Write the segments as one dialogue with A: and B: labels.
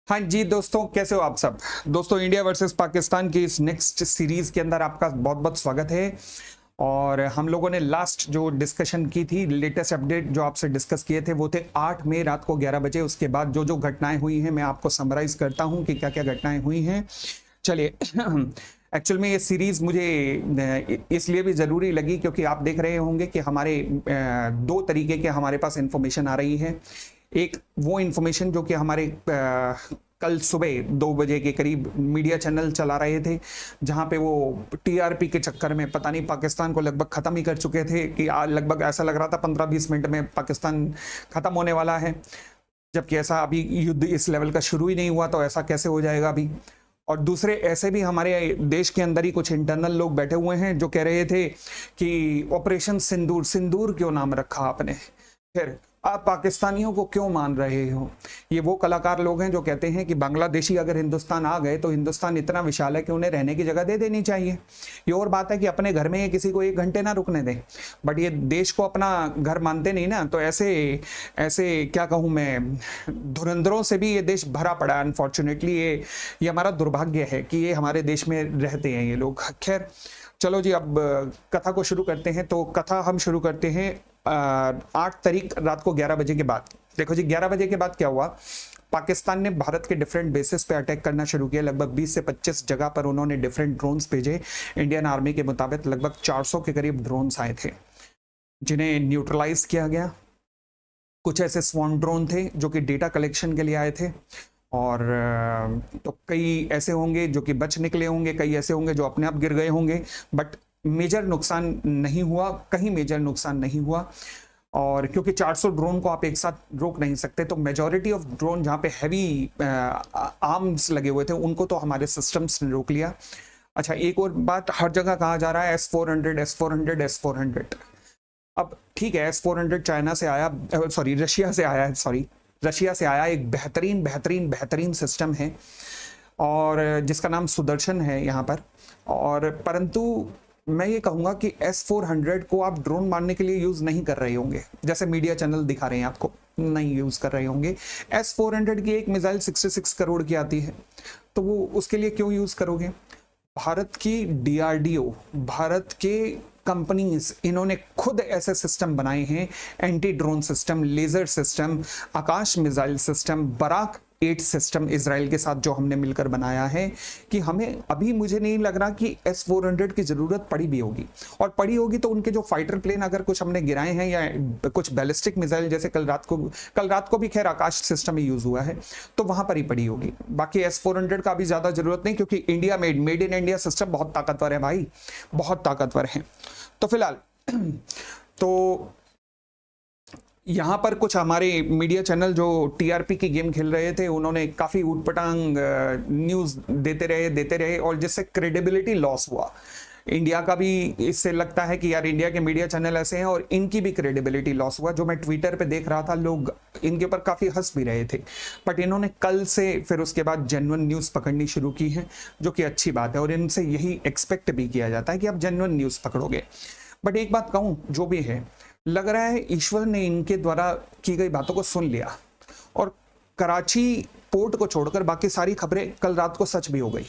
A: हाँ जी दोस्तों, कैसे हो आप सब। दोस्तों, इंडिया वर्सेस पाकिस्तान की इस नेक्स्ट सीरीज के अंदर आपका बहुत बहुत स्वागत है। और हम लोगों ने लास्ट जो डिस्कशन की थी, लेटेस्ट अपडेट जो आपसे डिस्कस किए थे वो थे 8 मई रात को 11 बजे। उसके बाद जो जो घटनाएं हुई हैं मैं आपको समराइज करता हूं कि क्या क्या घटनाएं हुई हैं। चलिए एक्चुअल में ये सीरीज मुझे इसलिए भी ज़रूरी लगी क्योंकि आप देख रहे होंगे कि हमारे दो तरीके के हमारे पास इंफॉर्मेशन आ रही है। एक वो इंफॉर्मेशन जो कि हमारे कल सुबह 2 बजे के करीब मीडिया चैनल चला रहे थे, जहां पे वो टीआरपी के चक्कर में पता नहीं पाकिस्तान को लगभग खत्म ही कर चुके थे कि लगभग ऐसा लग रहा था 15-20 मिनट में पाकिस्तान खत्म होने वाला है, जबकि ऐसा अभी युद्ध इस लेवल का शुरू ही नहीं हुआ, तो ऐसा कैसे हो जाएगा अभी। और दूसरे ऐसे भी हमारे देश के अंदर ही कुछ इंटरनल लोग बैठे हुए हैं जो कह रहे थे कि ऑपरेशन सिंदूर, सिंदूर क्यों नाम रखा आपने, फिर आप पाकिस्तानियों को क्यों मान रहे हो। ये वो कलाकार लोग हैं जो कहते हैं कि बांग्लादेशी अगर हिंदुस्तान आ गए तो हिंदुस्तान इतना विशाल है कि उन्हें रहने की जगह दे देनी चाहिए। ये और बात है कि अपने घर में ये किसी को 1 घंटे ना रुकने दें, बट ये देश को अपना घर मानते नहीं ना, तो ऐसे ऐसे क्या कहूँ मैं, धुरंधरों से भी ये देश भरा पड़ा है। अनफॉर्चुनेटली ये हमारा दुर्भाग्य है कि ये हमारे देश में रहते हैं ये लोग। खैर चलो जी, अब कथा को शुरू करते हैं। तो कथा हम शुरू करते हैं 8 तारीख रात को 11 बजे के बाद। देखो जी, 11 बजे के बाद क्या हुआ, पाकिस्तान ने भारत के डिफरेंट बेसिस पे अटैक करना शुरू किया। लगभग 20 से 25 जगह पर उन्होंने डिफरेंट ड्रोन्स भेजे। इंडियन आर्मी के मुताबिक लगभग 400 के करीब ड्रोन्स आए थे जिन्हें न्यूट्रलाइज किया गया। कुछ ऐसे स्वॉन ड्रोन थे जो कि डेटा कलेक्शन के लिए आए थे, और तो कई ऐसे होंगे जो कि बच निकले होंगे, कई ऐसे होंगे जो अपने आप गिर गए होंगे, बट मेजर नुकसान नहीं हुआ, कहीं मेजर नुकसान नहीं हुआ। और क्योंकि 400 ड्रोन को आप एक साथ रोक नहीं सकते, तो मेजॉरिटी ऑफ ड्रोन जहाँ पे हैवी आर्म्स लगे हुए थे उनको तो हमारे सिस्टम्स ने रोक लिया। अच्छा, एक और बात, हर जगह कहा जा रहा है S-400 S-400 S-400। अब ठीक है, S-400 चाइना से आया, सॉरी रशिया से आया है, सॉरी रशिया से आया एक बेहतरीन बेहतरीन बेहतरीन सिस्टम है, और जिसका नाम सुदर्शन है यहाँ पर। और परंतु मैं ये कहूँगा कि S-400 को आप ड्रोन मारने के लिए यूज़ नहीं कर रहे होंगे, जैसे मीडिया चैनल दिखा रहे हैं आपको, नहीं यूज़ कर रहे होंगे। S-400 की एक मिसाइल 66 करोड़ की आती है, तो वो उसके लिए क्यों यूज़ करोगे। भारत की DRDO, भारत के कंपनीज, इन्होंने खुद ऐसे सिस्टम बनाए हैं, anti drone system, laser system, Akash missile system, Barak 8 system Israel के साथ जो हमने मिलकर बनाया है, कि हमें अभी मुझे नहीं लग रहा कि S-400 की जरूरत पड़ी भी होगी। और पड़ी होगी तो उनके जो फाइटर प्लेन अगर कुछ हमने गिराए हैं, या कुछ बैलिस्टिक मिसाइल जैसे कल रात को भी खैर आकाश सिस्टम ही यूज हुआ है, तो वहां पर ही पड़ी होगी। बाकी S-400 का भी ज्यादा जरूरत नहीं, क्योंकि India made in India system बहुत ताकतवर है भाई, बहुत ताकतवर है। तो फिलहाल तो यहाँ पर कुछ हमारे मीडिया चैनल जो टीआरपी की गेम खेल रहे थे, उन्होंने काफी ऊटपटांग न्यूज देते रहे, और जिससे क्रेडिबिलिटी लॉस हुआ। इंडिया का भी इससे लगता है कि यार इंडिया के मीडिया चैनल ऐसे हैं, और इनकी भी क्रेडिबिलिटी लॉस हुआ। जो मैं ट्विटर पे देख रहा था, लोग इनके ऊपर काफी हंस भी रहे थे, बट इन्होंने कल से फिर उसके बाद जेन्युइन न्यूज पकड़नी शुरू की है, जो कि अच्छी बात है, और इनसे यही एक्सपेक्ट भी किया जाता है कि आप जेन्युइन न्यूज पकड़ोगे। बट एक बात कहूं, जो भी है, लग रहा है ईश्वर ने इनके द्वारा की गई बातों को सुन लिया, और कराची पोर्ट को छोड़कर बाकी सारी खबरें कल रात को सच भी हो गई।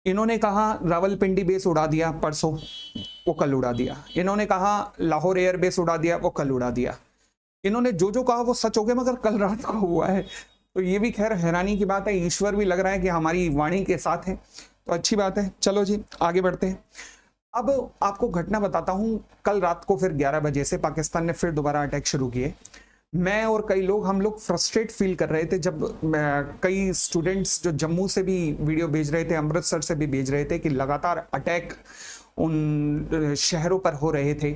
A: इन्होंने कहा रावलपिंडी बेस उड़ा दिया परसों, वो कल उड़ा दिया। इन्होंने कहा लाहौर एयर बेस उड़ा दिया, वो कल उड़ा दिया। इन्होंने जो जो कहा वो सच हो गया, मगर कल रात को हुआ है। तो ये भी खैर हैरानी की बात है, ईश्वर भी लग रहा है कि हमारी वाणी के साथ है, तो अच्छी बात है। चलो जी, आगे बढ़ते हैं। अब आपको घटना बताता हूं। कल रात को फिर 11 बजे से पाकिस्तान ने फिर दोबारा अटैक शुरू किए। मैं और कई लोग, हम लोग फ्रस्ट्रेट फील कर रहे थे, जब कई स्टूडेंट्स जो जम्मू से भी वीडियो भेज रहे थे, अमृतसर से भी भेज रहे थे, कि लगातार अटैक उन शहरों पर हो रहे थे।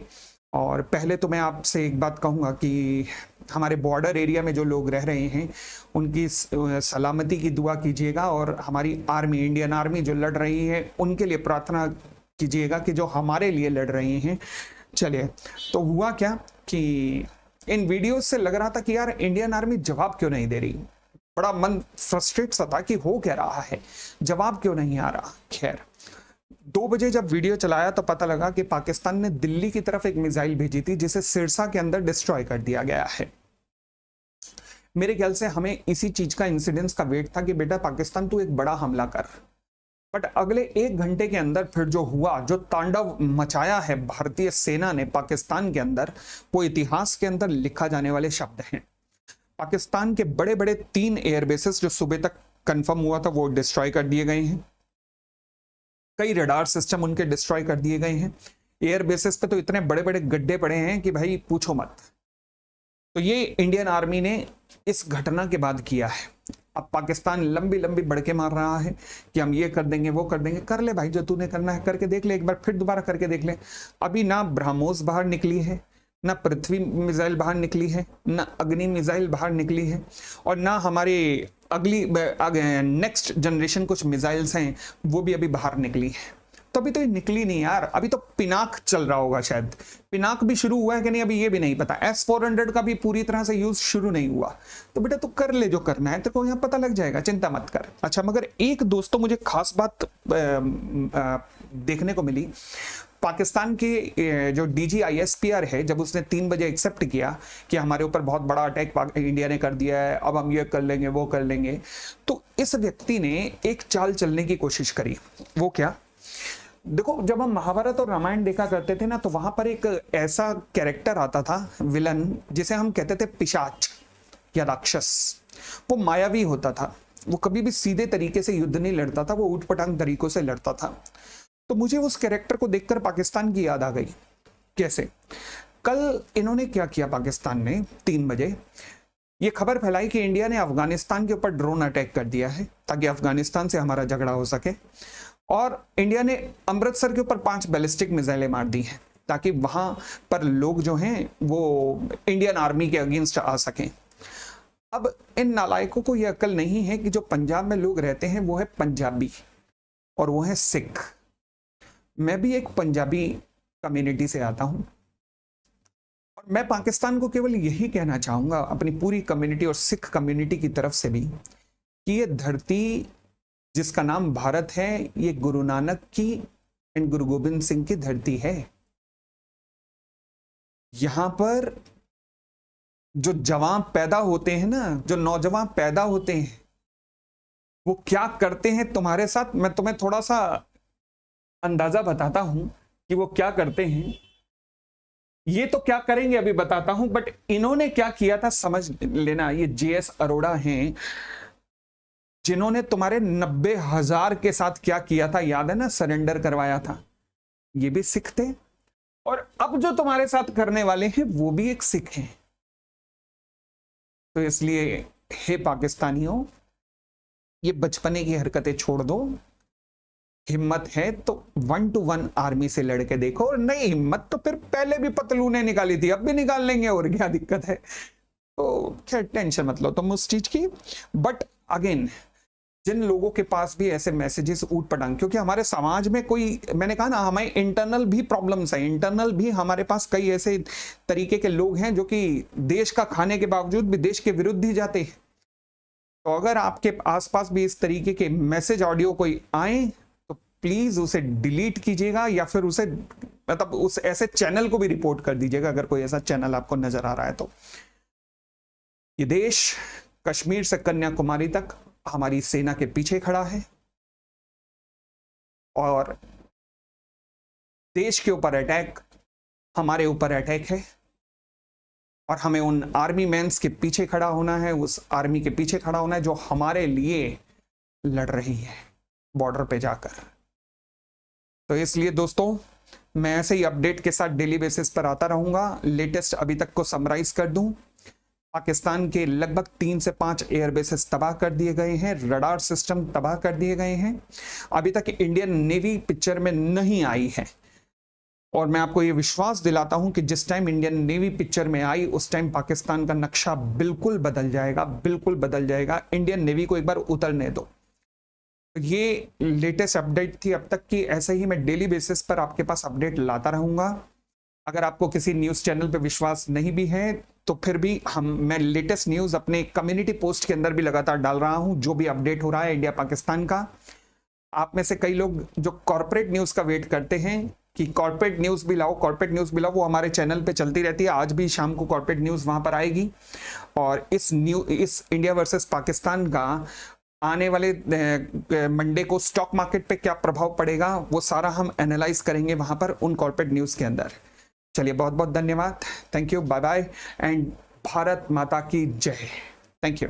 A: और पहले तो मैं आपसे एक बात कहूँगा कि हमारे बॉर्डर एरिया में जो लोग रह रहे हैं उनकी सलामती की दुआ कीजिएगा, और हमारी आर्मी, इंडियन आर्मी जो लड़ रही है, उनके लिए प्रार्थना कीजिएगा कि जो हमारे लिए लड़ रहे हैं। चलिए, तो हुआ क्या कि इन वीडियोस से लग रहा था कि यार इंडियन आर्मी जवाब क्यों नहीं दे रही। बड़ा मन फ्रस्ट्रेट सा था कि हो क्या रहा है, जवाब क्यों नहीं आ रहा। खैर 2 बजे जब वीडियो चलाया तो पता लगा कि पाकिस्तान ने दिल्ली की तरफ एक मिसाइल भेजी थी, जिसे सिरसा के अंदर डिस्ट्रॉय कर दिया गया है। मेरे ख्याल से हमें इसी चीज का इंसिडेंस का वेट था कि बेटा पाकिस्तान तू एक बड़ा हमला कर। बट अगले 1 घंटे के अंदर फिर जो हुआ, जो तांडव मचाया है भारतीय सेना ने पाकिस्तान के अंदर, वो इतिहास के अंदर लिखा जाने वाले शब्द हैं। पाकिस्तान के बड़े बड़े 3 एयरबेसेस जो सुबह तक कंफर्म हुआ था वो डिस्ट्रॉय कर दिए गए हैं। कई रडार सिस्टम उनके डिस्ट्रॉय कर दिए गए हैं। एयरबेसेस पे तो इतने बड़े बड़े गड्ढे पड़े हैं कि भाई पूछो मत। तो ये इंडियन आर्मी ने इस घटना के बाद किया है। अब पाकिस्तान लंबी लंबी बड़के मार रहा है कि हम ये कर देंगे वो कर देंगे। कर ले भाई, जो तूने करना है करके देख ले, एक बार फिर दोबारा करके देख ले। अभी ना ब्रह्मोस बाहर निकली है, ना पृथ्वी मिसाइल बाहर निकली है, ना अग्नि मिसाइल बाहर निकली है, और ना हमारे अगली नेक्स्ट जनरेशन कुछ मिसाइल्स हैं वो भी अभी बाहर निकली है। तो अभी तो ये निकली नहीं यार, अभी तो पिनाक चल रहा होगा, शायद पिनाक भी शुरू हुआ है कि नहीं अभी ये भी नहीं पता। S-400 का भी पूरी तरह से यूज शुरू नहीं हुआ। तो बेटा तू कर ले जो करना है, तेरे को यहाँ पता लग जाएगा, चिंता मत कर। अच्छा, मगर एक दोस्तों मुझे खास बात देखने को मिली। पाकिस्तान के जो DGISPR है, जब उसने 3 बजे एक्सेप्ट किया कि हमारे ऊपर बहुत बड़ा अटैक इंडिया ने कर दिया है, अब हम ये कर लेंगे वो कर लेंगे, तो इस व्यक्ति ने एक चाल चलने की कोशिश करी। वो क्या? देखो, जब हम महाभारत और रामायण देखा करते थे ना, तो वहां पर एक ऐसा कैरेक्टर आता था, विलन, जिसे हम कहते थे पिशाच या राक्षस। वो मायावी होता था, वो कभी भी सीधे तरीके से युद्ध नहीं लड़ता था, वो ऊटपटांग तरीकों से लड़ता था। तो मुझे उस कैरेक्टर को देखकर पाकिस्तान की याद आ गई। कैसे? कल इन्होंने क्या किया, पाकिस्तान ने 3 बजे ये खबर फैलाई कि इंडिया ने अफगानिस्तान के ऊपर ड्रोन अटैक कर दिया है ताकि अफगानिस्तान से हमारा झगड़ा हो सके। और इंडिया ने अमृतसर के ऊपर 5 बैलिस्टिक मिसाइलें मार दी हैं ताकि वहां पर लोग जो हैं वो इंडियन आर्मी के अगेंस्ट आ सकें। अब इन नालायकों को यह अक्ल नहीं है कि जो पंजाब में लोग रहते हैं वो है पंजाबी और वो है सिख। मैं भी एक पंजाबी कम्युनिटी से आता हूं और मैं पाकिस्तान को केवल यही कहना चाहूंगा अपनी पूरी कम्युनिटी और सिख कम्युनिटी की तरफ से भी कि ये धरती जिसका नाम भारत है, ये गुरु नानक की एंड गुरु गोविंद सिंह की धरती है। यहां पर जो जवान पैदा होते हैं ना, जो नौजवान पैदा होते हैं, वो क्या करते हैं तुम्हारे साथ, मैं तुम्हें थोड़ा सा अंदाजा बताता हूं कि वो क्या करते हैं। ये तो क्या करेंगे अभी बताता हूं, बट इन्होंने क्या किया था समझ लेना। ये JS अरोड़ा हैं जिन्होंने तुम्हारे 90,000 के साथ क्या किया था, याद है ना, सरेंडर करवाया था। ये भी सिख थे और अब जो तुम्हारे साथ करने वाले हैं वो भी एक सिख हैं। तो इसलिए हे पाकिस्तानियों, ये बचपने की हरकतें छोड़ दो। हिम्मत है तो 1 to 1 आर्मी से लड़के देखो, और नहीं हिम्मत तो फिर पहले भी पतलूने निकाली थी, अब भी निकाल लेंगे, और क्या दिक्कत है। तो खैर टेंशन मत लो तुम उस चीज की। बट अगेन, जिन लोगों के पास भी ऐसे मैसेजेस ऊट पटांग, क्योंकि हमारे समाज में कोई, मैंने कहा ना, हमारे इंटरनल भी प्रॉब्लम्स हैं, इंटरनल भी हमारे पास कई ऐसे तरीके के लोग हैं जो कि देश का खाने के बावजूद भी देश के विरुद्ध ही जाते हैं। तो अगर आपके आसपास भी इस तरीके के मैसेज ऑडियो कोई आए तो प्लीज उसे डिलीट कीजिएगा, या फिर उसे मतलब उस ऐसे चैनल को भी रिपोर्ट कर दीजिएगा अगर कोई ऐसा चैनल आपको नजर आ रहा है तो। ये देश कश्मीर से कन्याकुमारी तक हमारी सेना के पीछे खड़ा है और देश के ऊपर अटैक हमारे ऊपर अटैक है, और हमें उन आर्मी मैन्स के पीछे खड़ा होना है, उस आर्मी के पीछे खड़ा होना है जो हमारे लिए लड़ रही है बॉर्डर पे जाकर। तो इसलिए दोस्तों, मैं ऐसे ही अपडेट के साथ डेली बेसिस पर आता रहूंगा। लेटेस्ट अभी तक को समराइज कर दूं, पाकिस्तान के लगभग 3 से 5 एयरबेसेस तबाह कर दिए गए हैं, रडार सिस्टम तबाह कर दिए गए हैं। अभी तक इंडियन नेवी पिक्चर में नहीं आई है, और मैं आपको ये विश्वास दिलाता हूं कि जिस टाइम इंडियन नेवी पिक्चर में आई उस टाइम पाकिस्तान का नक्शा बिल्कुल बदल जाएगा, बिल्कुल बदल जाएगा। इंडियन नेवी को एक बार उतरने दो। ये लेटेस्ट अपडेट थी अब तक की। ऐसे ही मैं डेली बेसिस पर आपके पास अपडेट लाता रहूंगा। अगर आपको किसी न्यूज़ चैनल पे विश्वास नहीं भी है तो फिर भी मैं लेटेस्ट न्यूज़ अपने कम्युनिटी पोस्ट के अंदर भी लगातार डाल रहा हूं, जो भी अपडेट हो रहा है इंडिया पाकिस्तान का। आप में से कई लोग जो कॉर्पोरेट न्यूज़ का वेट करते हैं, कि कॉर्पोरेट न्यूज़ भी लाओ, कॉर्पोरेट न्यूज़ भी लाओ, वो हमारे चैनल पे चलती रहती है। आज भी शाम को कॉर्पोरेट न्यूज़ वहाँ पर आएगी, और इस इंडिया वर्सेस पाकिस्तान का आने वाले मंडे को स्टॉक मार्केट पे क्या प्रभाव पड़ेगा वो सारा हम एनालाइज करेंगे वहाँ पर उन कॉर्पोरेट न्यूज़ के अंदर। चलिए, बहुत बहुत धन्यवाद, thank you, bye bye, and Bharat माता की जय, थैंक यू।